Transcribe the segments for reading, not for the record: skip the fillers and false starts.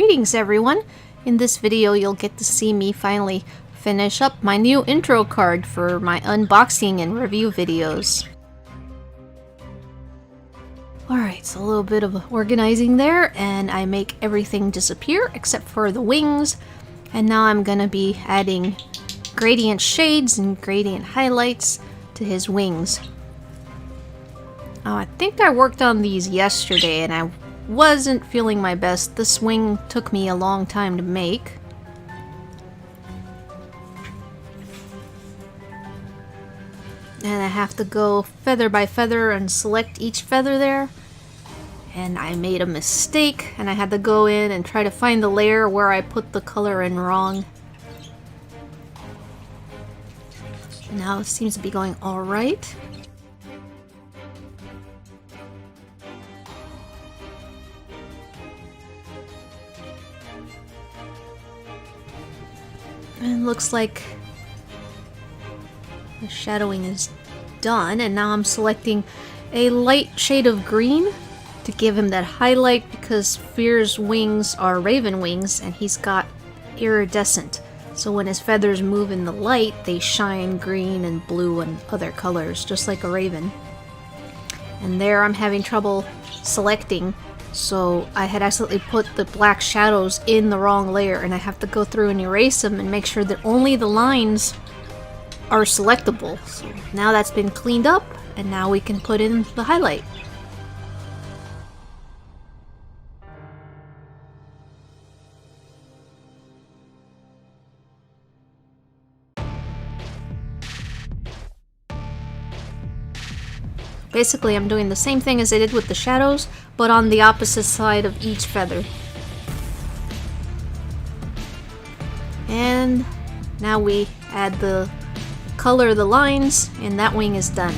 Greetings everyone! In this video you'll get to see me finally finish up my new intro card for my unboxing and review videos. Alright, so a little bit of organizing there, and I make everything disappear except for the wings. And now I'm gonna be adding gradient shades and gradient highlights to his wings. I think I worked on these yesterday and I wasn't feeling my best. This wing took me a long time to make. And I have to go feather by feather and select each feather there. And I made a mistake and I had to go in and try to find the layer where I put the color in wrong. Now it seems to be going alright. And it looks like the shadowing is done, and now I'm selecting a light shade of green to give him that highlight because Fear's wings are raven wings and he's got iridescent. So when his feathers move in the light, they shine green and blue and other colors, just like a raven. And there I'm having trouble selecting. So I had accidentally put the black shadows in the wrong layer, and I have to go through and erase them and make sure that only the lines are selectable. So now that's been cleaned up, and now we can put in the highlight. Basically, I'm doing the same thing as I did with the shadows, but on the opposite side of each feather. And now we add the color of the lines, and that wing is done.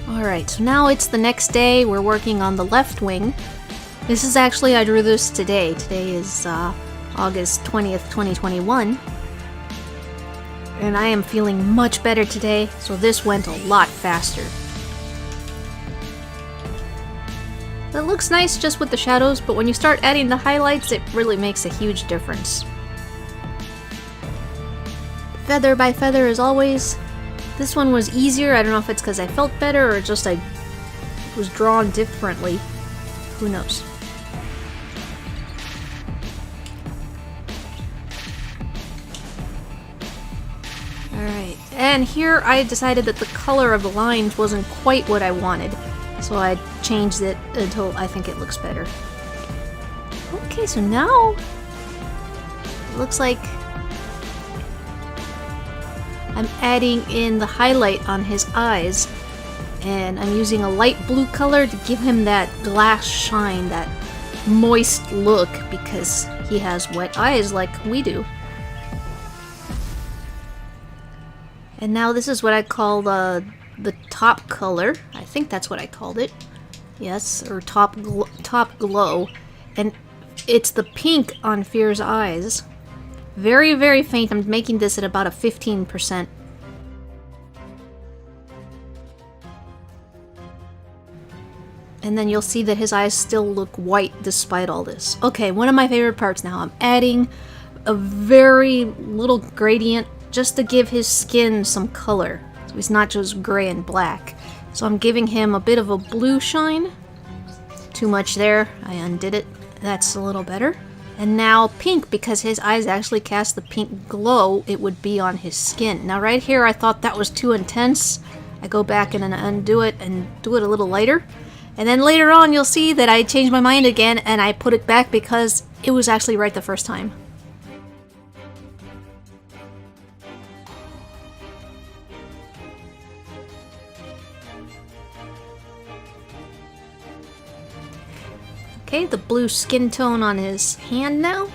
Alright, so now it's the next day. We're working on the left wing. This is actually, I drew this today. Today is August 20th, 2021. And I am feeling much better today, so this went a lot faster. It looks nice just with the shadows, but when you start adding the highlights, it really makes a huge difference. Feather by feather as always. This one was easier. I don't know if it's because I felt better or just I was drawn differently. Who knows? Alright, and here I decided that the color of the lines wasn't quite what I wanted, so I changed it until I think it looks better. Okay, so now it looks like I'm adding in the highlight on his eyes, and I'm using a light blue color to give him that glass shine, that moist look, because he has wet eyes like we do. And now this is what I call the top color. I think that's what I called it. Yes, or top glow. And it's the pink on Fear's eyes. Very, very faint. I'm making this at about a 15%. And then you'll see that his eyes still look white despite all this. Okay, one of my favorite parts now. I'm adding a very little gradient just to give his skin some color, so he's not just gray and black. So I'm giving him a bit of a blue shine. Too much there, I undid it. That's a little better. And now pink, because his eyes actually cast the pink glow it would be on his skin. Now right here I thought that was too intense. I go back and then undo it and do it a little lighter. And then later on you'll see that I changed my mind again and I put it back because it was actually right the first time. Okay, the blue skin tone on his hand now.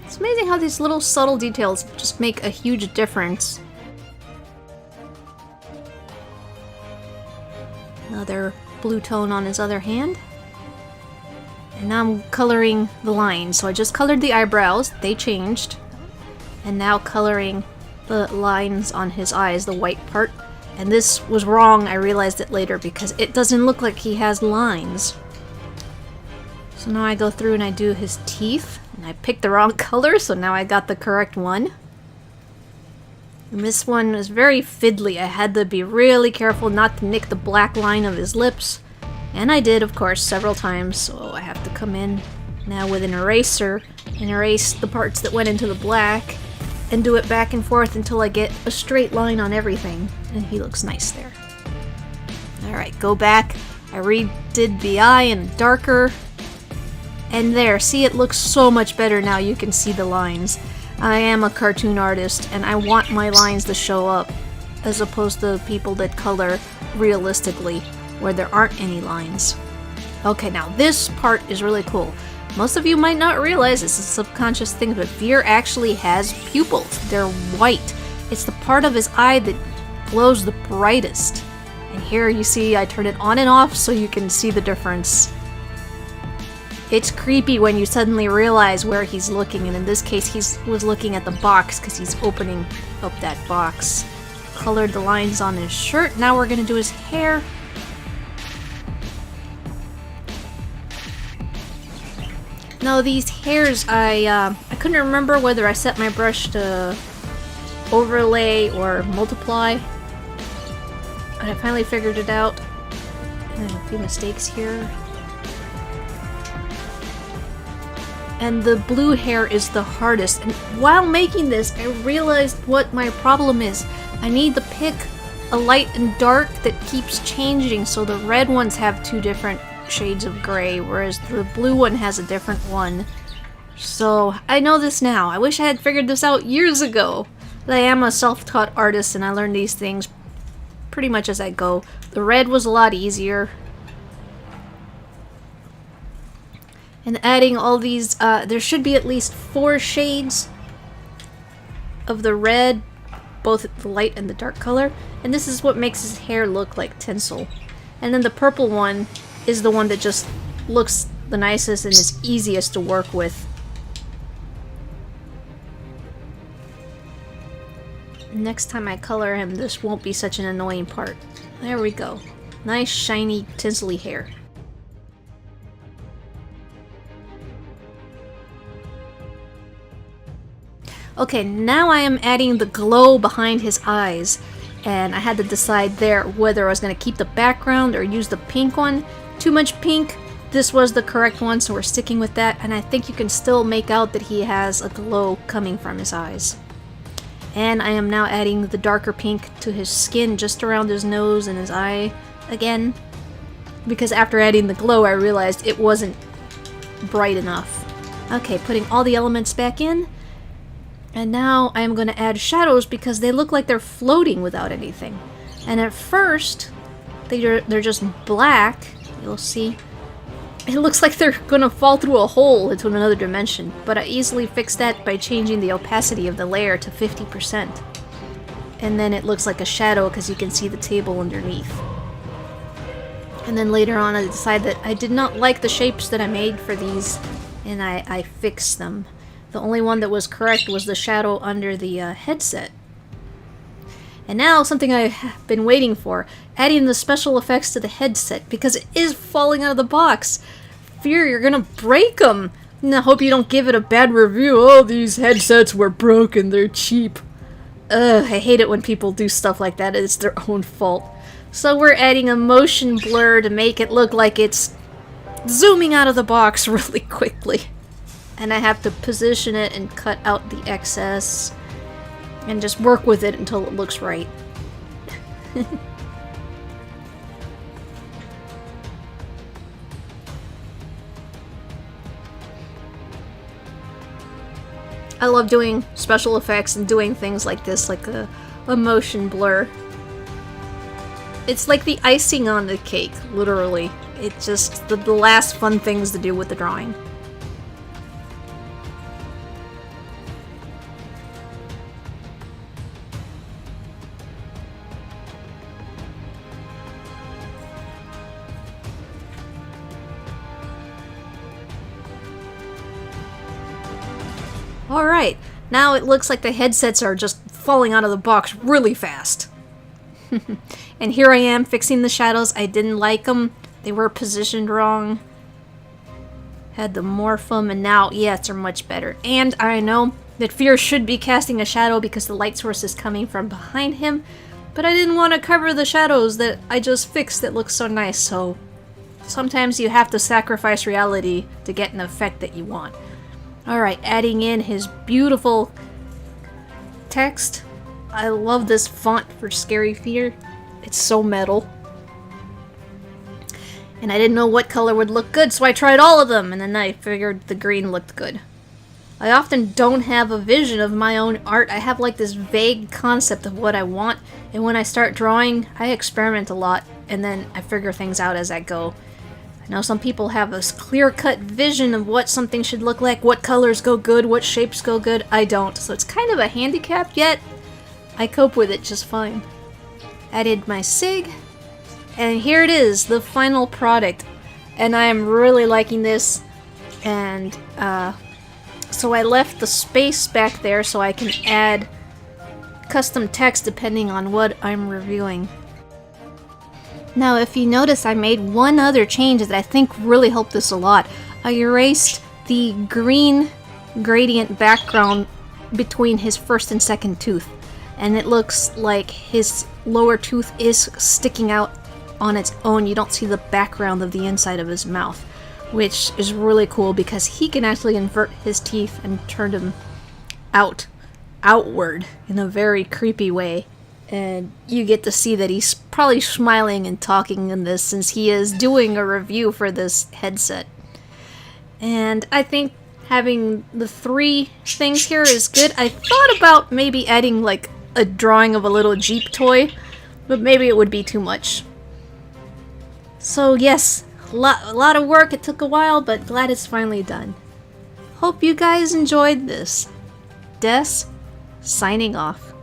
It's amazing how these little subtle details just make a huge difference. Another blue tone on his other hand. And now I'm coloring the lines. So I just colored the eyebrows. They changed. and now coloring the lines on his eyes, the white part. And this was wrong, I realized it later, because it doesn't look like he has lines. So now I go through and I do his teeth, and I picked the wrong color, so now I got the correct one. And this one was very fiddly. I had to be really careful not to nick the black line of his lips. And I did, of course, several times, so I have to come in now with an eraser and erase the parts that went into the black and do it back and forth until I get a straight line on everything. And he looks nice there. Alright, go back. I redid the eye in darker. And there, see, it looks so much better now. You can see the lines. I am a cartoon artist, and I want my lines to show up, as opposed to people that color realistically, where there aren't any lines. Okay, now this part is really cool. Most of you might not realize this is a subconscious thing, but Veer actually has pupils. They're white. It's the part of his eye that glows the brightest. And here you see I turn it on and off so you can see the difference. It's creepy when you suddenly realize where he's looking, and in this case he was looking at the box because he's opening up that box. Colored the lines on his shirt. Now we're gonna do his hair. Now these hairs, I couldn't remember whether I set my brush to overlay or multiply. And I finally figured it out. And a few mistakes here. And the blue hair is the hardest. And while making this, I realized what my problem is. I need to pick a light and dark that keeps changing, so the red ones have two different shades of gray, whereas the blue one has a different one. So I know this now. I wish I had figured this out years ago. But I am a self-taught artist, and I learn these things pretty much as I go. The red was a lot easier. And adding all these, there should be at least 4 shades of the red, both the light and the dark color. And this is what makes his hair look like tinsel. And then the purple one is the one that just looks the nicest and is easiest to work with. Next time I color him, this won't be such an annoying part. There we go. Nice, shiny, tinsely hair. Okay, now I am adding the glow behind his eyes. And I had to decide there whether I was going to keep the background or use the pink one. Too much pink. This was the correct one, so we're sticking with that. And I think you can still make out that he has a glow coming from his eyes. And I am now adding the darker pink to his skin just around his nose and his eye again. Because after adding the glow, I realized it wasn't bright enough. Okay, putting all the elements back in. And now I am going to add shadows because they look like they're floating without anything. And at first, they're just black. You'll see. It looks like they're going to fall through a hole into another dimension. But I easily fixed that by changing the opacity of the layer to 50%. And then it looks like a shadow because you can see the table underneath. And then later on I decided that I did not like the shapes that I made for these. And I fixed them. The only one that was correct was the shadow under the headset. And now, something I've been waiting for, adding the special effects to the headset, because it is falling out of the box. Fear you're gonna break them! And I hope you don't give it a bad review. Oh, these headsets were broken, they're cheap. Ugh, I hate it when people do stuff like that, it's their own fault. So we're adding a motion blur to make it look like it's zooming out of the box really quickly. And I have to position it and cut out the excess and just work with it until it looks right. I love doing special effects and doing things like this, like a motion blur. It's like the icing on the cake, literally. It's just the last fun things to do with the drawing. Alright, Now it looks like the headsets are just falling out of the box really fast. And here I am fixing the shadows. I didn't like them. They were positioned wrong. Had to morph them, and now, yes, they're much better. And I know that Fear should be casting a shadow because the light source is coming from behind him, but I didn't want to cover the shadows that I just fixed that look so nice, so sometimes you have to sacrifice reality to get an effect that you want. Alright, adding in his beautiful text. I love this font for Scary Fear. It's so metal. And I didn't know what color would look good, so I tried all of them, and then I figured the green looked good. I often don't have a vision of my own art. I have like this vague concept of what I want, and when I start drawing, I experiment a lot, and then I figure things out as I go. I know some people have this clear-cut vision of what something should look like, what colors go good, what shapes go good. I don't, so it's kind of a handicap, yet I cope with it just fine. Added my SIG, and here it is, the final product. And I am really liking this, and so I left the space back there so I can add custom text depending on what I'm reviewing. Now, if you notice, I made one other change that I think really helped this a lot. I erased the green gradient background between his first and second tooth, and it looks like his lower tooth is sticking out on its own. You don't see the background of the inside of his mouth, which is really cool because he can actually invert his teeth and turn them outward in a very creepy way. And you get to see that he's probably smiling and talking in this since he is doing a review for this headset. And I think having the 3 things here is good. I thought about maybe adding like a drawing of a little Jeep toy, but maybe it would be too much. So yes, a lot of work. It took a while, but glad it's finally done. Hope you guys enjoyed this. Des, signing off.